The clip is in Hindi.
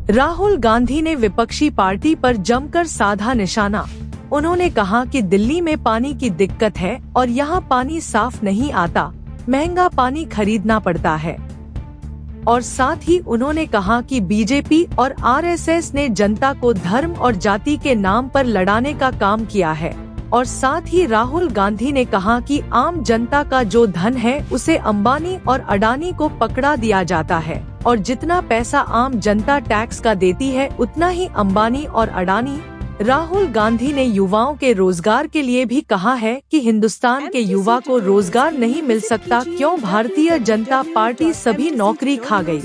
राहुल गांधी ने विपक्षी पार्टी पर जमकर साधा निशाना। उन्होंने कहा कि दिल्ली में पानी की दिक्कत है और यहाँ पानी साफ नहीं आता, महंगा पानी खरीदना पड़ता है। और साथ ही उन्होंने कहा कि बीजेपी और आरएसएस ने जनता को धर्म और जाति के नाम पर लड़ाने का काम किया है। और साथ ही राहुल गांधी ने कहा कि आम जनता का जो धन है उसे अंबानी और अडानी को पकड़ा दिया जाता है और जितना पैसा आम जनता टैक्स का देती है उतना ही अंबानी और अडानी। राहुल गांधी ने युवाओं के रोजगार के लिए भी कहा है कि हिंदुस्तान के युवा को रोजगार नहीं मिल सकता, क्यों भारतीय जनता पार्टी सभी नौकरी खा गई।